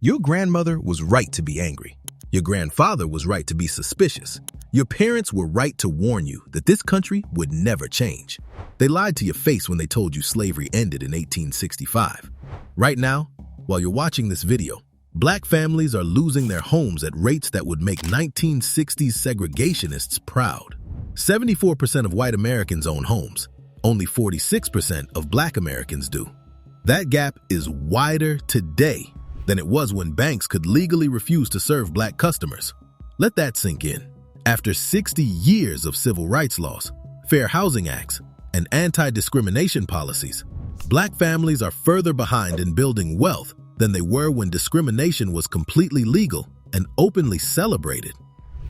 Your grandmother was right to be angry. Your grandfather was right to be suspicious. Your parents were right to warn you that this country would never change. They lied to your face when they told you slavery ended in 1865. Right now, while you're watching this video, Black families are losing their homes at rates that would make 1960s segregationists proud. 74% of white Americans own homes. Only 46% of Black Americans do. That gap is wider today than it was when banks could legally refuse to serve Black customers. Let that sink in. After 60 years of civil rights laws, fair housing acts, and anti-discrimination policies, Black families are further behind in building wealth than they were when discrimination was completely legal and openly celebrated.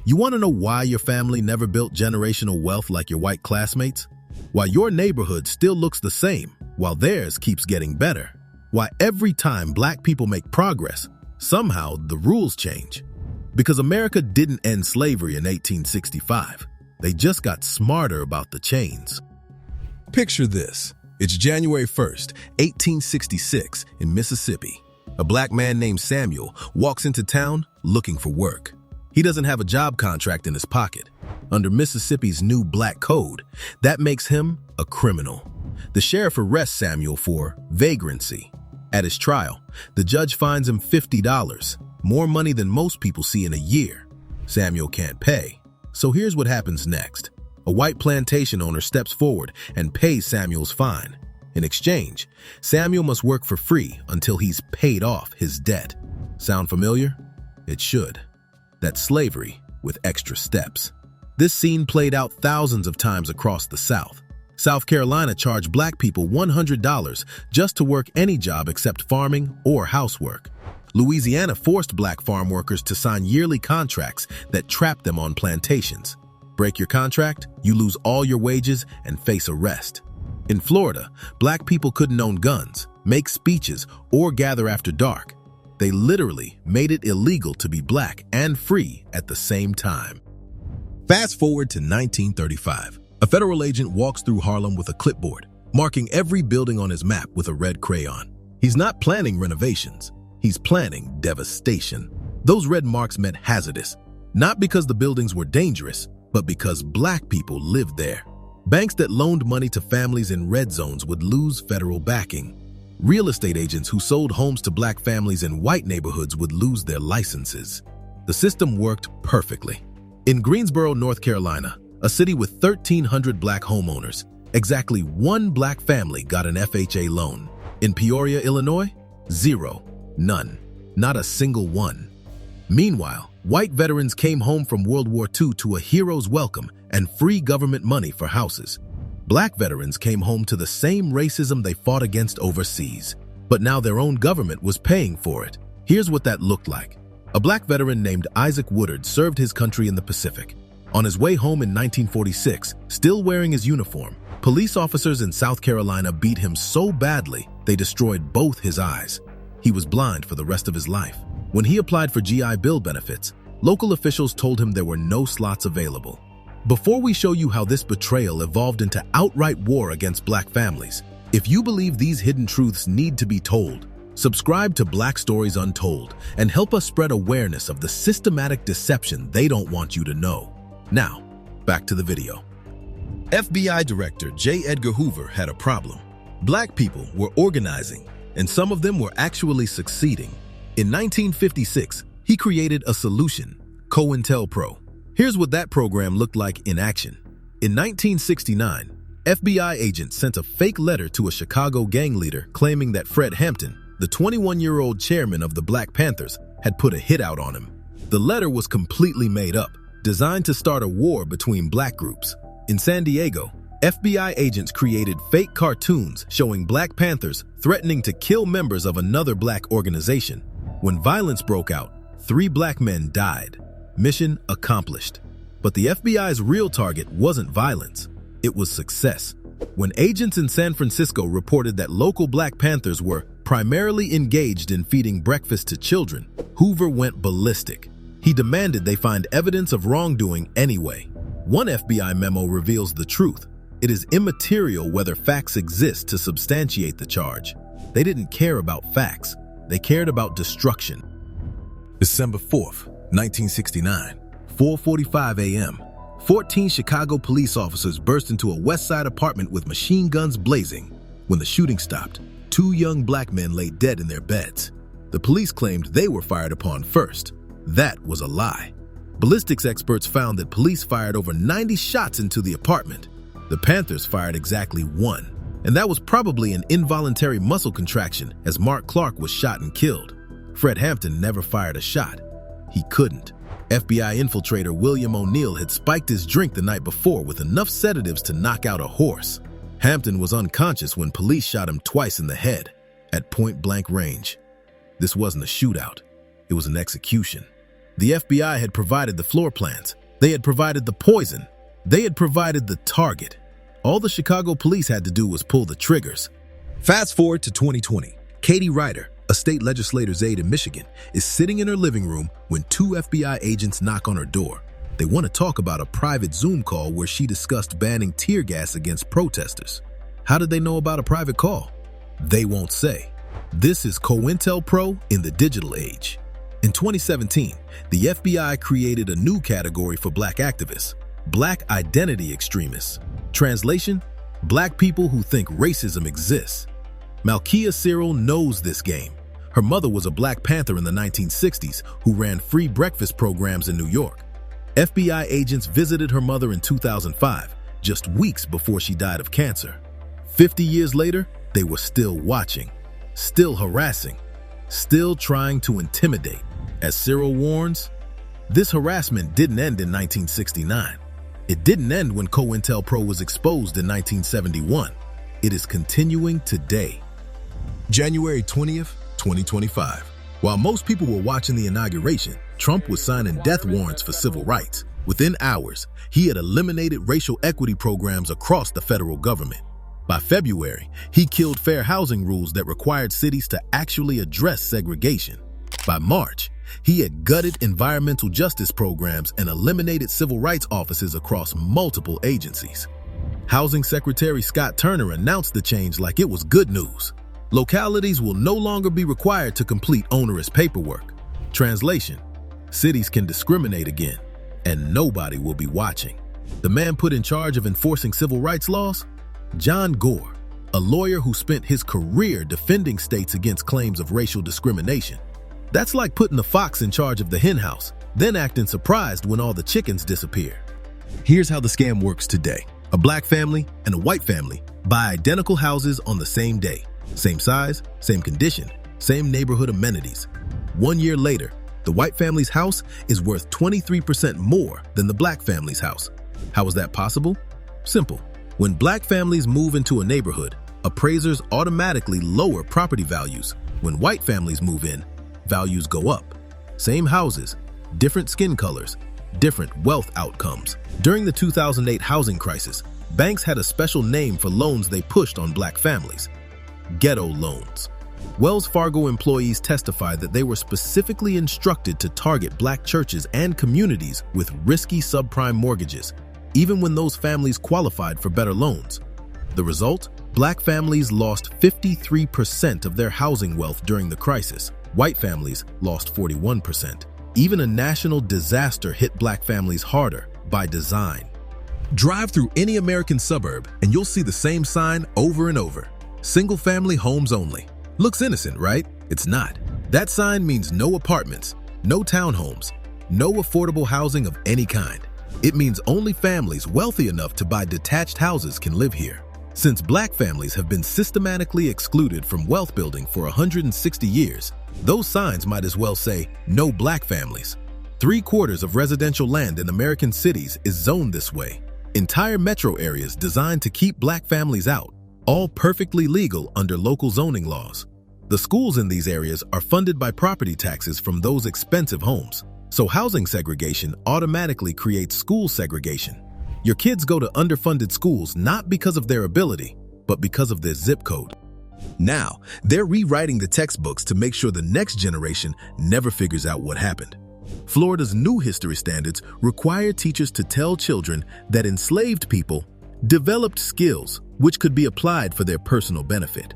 You want to know why your family never built generational wealth like your white classmates? Why your neighborhood still looks the same while theirs keeps getting better? Why every time Black people make progress, somehow the rules change? Because America didn't end slavery in 1865. They just got smarter about the chains. Picture this. It's January 1st, 1866 in Mississippi. A Black man named Samuel walks into town looking for work. He doesn't have a job contract in his pocket. Under Mississippi's new Black Code, that makes him a criminal. The sheriff arrests Samuel for vagrancy. At his trial, the judge fines him $50, more money than most people see in a year. Samuel can't pay. So here's what happens next. A white plantation owner steps forward and pays Samuel's fine. In exchange, Samuel must work for free until he's paid off his debt. Sound familiar? It should. That's slavery with extra steps. This scene played out thousands of times across the South. South Carolina charged Black people $100 just to work any job except farming or housework. Louisiana forced Black farm workers to sign yearly contracts that trapped them on plantations. Break your contract, you lose all your wages and face arrest. In Florida, Black people couldn't own guns, make speeches, or gather after dark. They literally made it illegal to be Black and free at the same time. Fast forward to 1935. A federal agent walks through Harlem with a clipboard, marking every building on his map with a red crayon. He's not planning renovations. He's planning devastation. Those red marks meant hazardous, not because the buildings were dangerous, but because Black people lived there. Banks that loaned money to families in red zones would lose federal backing. Real estate agents who sold homes to Black families in white neighborhoods would lose their licenses. The system worked perfectly. In Greensboro, North Carolina, a city with 1,300 Black homeowners, exactly one Black family got an FHA loan. In Peoria, Illinois, zero, none, not a single one. Meanwhile, white veterans came home from World War II to a hero's welcome and free government money for houses. Black veterans came home to the same racism they fought against overseas, but now their own government was paying for it. Here's what that looked like. A Black veteran named Isaac Woodard served his country in the Pacific. On his way home in 1946, still wearing his uniform, police officers in South Carolina beat him so badly they destroyed both his eyes. He was blind for the rest of his life. When he applied for GI Bill benefits, local officials told him there were no slots available. Before we show you how this betrayal evolved into outright war against Black families, if you believe these hidden truths need to be told, subscribe to Black Stories Untold and help us spread awareness of the systematic deception they don't want you to know. Now, back to the video. FBI Director J. Edgar Hoover had a problem. Black people were organizing, and some of them were actually succeeding. In 1956, he created a solution, COINTELPRO. Here's what that program looked like in action. In 1969, FBI agents sent a fake letter to a Chicago gang leader claiming that Fred Hampton, the 21-year-old chairman of the Black Panthers, had put a hit out on him. The letter was completely made up, designed to start a war between Black groups. In San Diego, FBI agents created fake cartoons showing Black Panthers threatening to kill members of another Black organization. When violence broke out, 3 Black men died. Mission accomplished. But the FBI's real target wasn't violence. It was success. When agents in San Francisco reported that local Black Panthers were primarily engaged in feeding breakfast to children, Hoover went ballistic. He demanded they find evidence of wrongdoing anyway. One FBI memo reveals the truth. It is immaterial whether facts exist to substantiate the charge. They didn't care about facts. They cared about destruction. December 4th, 1969, 4:45 a.m., 14 Chicago police officers burst into a West Side apartment with machine guns blazing. When the shooting stopped, 2 young black men lay dead in their beds. The police claimed they were fired upon first. That was a lie. Ballistics experts found that police fired over 90 shots into the apartment. The Panthers fired exactly 1, and that was probably an involuntary muscle contraction as Mark Clark was shot and killed. Fred Hampton never fired a shot. He couldn't. FBI infiltrator William O'Neill had spiked his drink the night before with enough sedatives to knock out a horse. Hampton was unconscious when police shot him twice in the head, at point-blank range. This wasn't a shootout. It was an execution. The FBI had provided the floor plans. They had provided the poison. They had provided the target. All the Chicago police had to do was pull the triggers. Fast forward to 2020. Katie Ryder, a state legislator's aide in Michigan, is sitting in her living room when 2 FBI agents knock on her door. They want to talk about a private Zoom call where she discussed banning tear gas against protesters. How did they know about a private call? They won't say. This is COINTELPRO in the digital age. In 2017, the FBI created a new category for black activists, Black Identity Extremists. Translation: black people who think racism exists. Malkia Cyril knows this game. Her mother was a Black Panther in the 1960s who ran free breakfast programs in New York. FBI agents visited her mother in 2005, just weeks before she died of cancer. 50 years later, they were still watching, still harassing, still trying to intimidate. As Cyril warns, this harassment didn't end in 1969. It didn't end when COINTELPRO was exposed in 1971. It is continuing today. January 20th, 2025. While most people were watching the inauguration, Trump was signing death warrants for civil rights. Within hours, he had eliminated racial equity programs across the federal government. By February, he killed fair housing rules that required cities to actually address segregation. By March, he had gutted environmental justice programs and eliminated civil rights offices across multiple agencies. Housing Secretary Scott Turner announced the change like it was good news. Localities will no longer be required to complete onerous paperwork. Translation: cities can discriminate again, and nobody will be watching. The man put in charge of enforcing civil rights laws? John Gore, a lawyer who spent his career defending states against claims of racial discrimination. That's like putting the fox in charge of the henhouse, then acting surprised when all the chickens disappear. Here's how the scam works today. A black family and a white family buy identical houses on the same day. Same size, same condition, same neighborhood amenities. 1 year later, the white family's house is worth 23% more than the black family's house. How is that possible? Simple. When black families move into a neighborhood, appraisers automatically lower property values. When white families move in, values go up. Same houses, different skin colors, different wealth outcomes. During the 2008 housing crisis, banks had a special name for loans they pushed on black families: ghetto loans. Wells Fargo employees testified that they were specifically instructed to target black churches and communities with risky subprime mortgages, even when those families qualified for better loans. The result? Black families lost 53% of their housing wealth during the crisis. White families lost 41%. Even a national disaster hit black families harder by design. Drive through any American suburb and you'll see the same sign over and over: single-family homes only. Looks innocent, right? It's not. That sign means no apartments, no townhomes, no affordable housing of any kind. It means only families wealthy enough to buy detached houses can live here. Since black families have been systematically excluded from wealth building for 160 years, those signs might as well say no black families. 3/4 of residential land in American cities is zoned this way. Entire metro areas designed to keep black families out, all perfectly legal under local zoning laws. The schools in these areas are funded by property taxes from those expensive homes. So housing segregation automatically creates school segregation. Your kids go to underfunded schools not because of their ability, but because of their zip code. Now, they're rewriting the textbooks to make sure the next generation never figures out what happened. Florida's new history standards require teachers to tell children that enslaved people developed skills which could be applied for their personal benefit.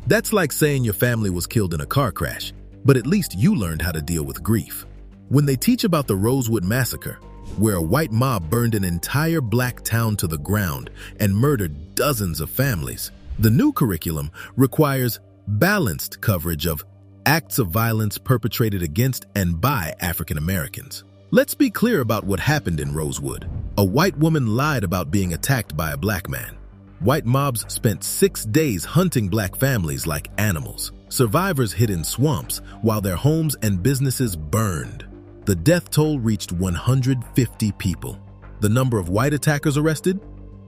That's like saying your family was killed in a car crash, but at least you learned how to deal with grief. When they teach about the Rosewood Massacre, where a white mob burned an entire black town to the ground and murdered dozens of families, the new curriculum requires balanced coverage of acts of violence perpetrated against and by African Americans. Let's be clear about what happened in Rosewood. A white woman lied about being attacked by a black man. White mobs spent 6 days hunting black families like animals. Survivors hid in swamps while their homes and businesses burned. The death toll reached 150 people. The number of white attackers arrested?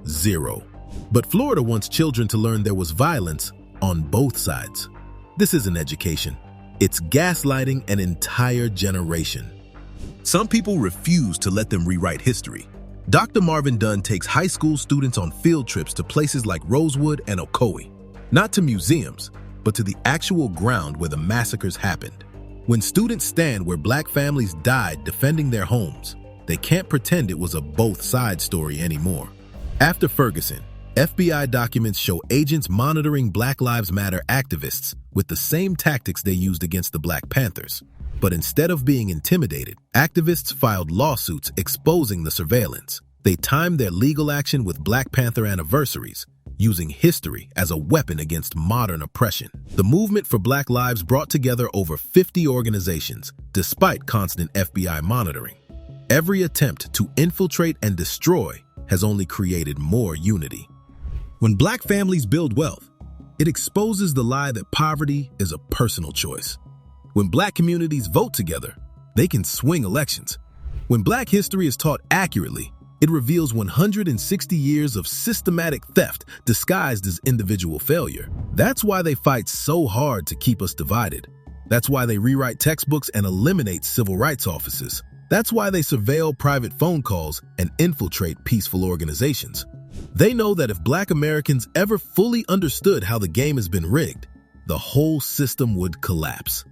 0. But Florida wants children to learn there was violence on both sides. This isn't education. It's gaslighting an entire generation. Some people refuse to let them rewrite history. Dr. Marvin Dunn takes high school students on field trips to places like Rosewood and Ocoee. Not to museums, but to the actual ground where the massacres happened. When students stand where black families died defending their homes, they can't pretend it was a both sides story anymore. After Ferguson, FBI documents show agents monitoring Black Lives Matter activists with the same tactics they used against the Black Panthers. But instead of being intimidated, activists filed lawsuits exposing the surveillance. They timed their legal action with Black Panther anniversaries, using history as a weapon against modern oppression. The movement for Black Lives brought together over 50 organizations, despite constant FBI monitoring. Every attempt to infiltrate and destroy has only created more unity. When black families build wealth, it exposes the lie that poverty is a personal choice. When black communities vote together, they can swing elections. When black history is taught accurately, it reveals 160 years of systematic theft disguised as individual failure. That's why they fight so hard to keep us divided. That's why they rewrite textbooks and eliminate civil rights offices. That's why they surveil private phone calls and infiltrate peaceful organizations. They know that if black Americans ever fully understood how the game has been rigged, the whole system would collapse.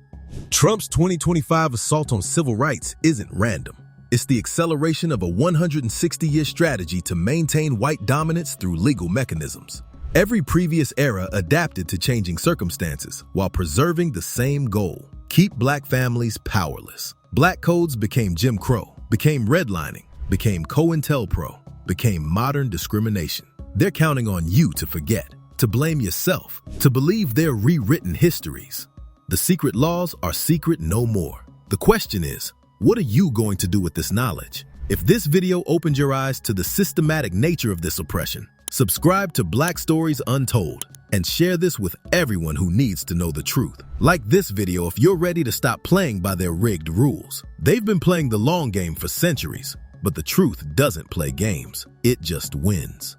Trump's 2025 assault on civil rights isn't random. It's the acceleration of a 160-year strategy to maintain white dominance through legal mechanisms. Every previous era adapted to changing circumstances while preserving the same goal: keep black families powerless. Black codes became Jim Crow, became redlining, became COINTELPRO, became modern discrimination. They're counting on you to forget, to blame yourself, to believe they're rewritten histories. The secret laws are secret no more. The question is, what are you going to do with this knowledge? If this video opened your eyes to the systematic nature of this oppression, subscribe to Black Stories Untold and share this with everyone who needs to know the truth. Like this video if you're ready to stop playing by their rigged rules. They've been playing the long game for centuries, but the truth doesn't play games. It just wins.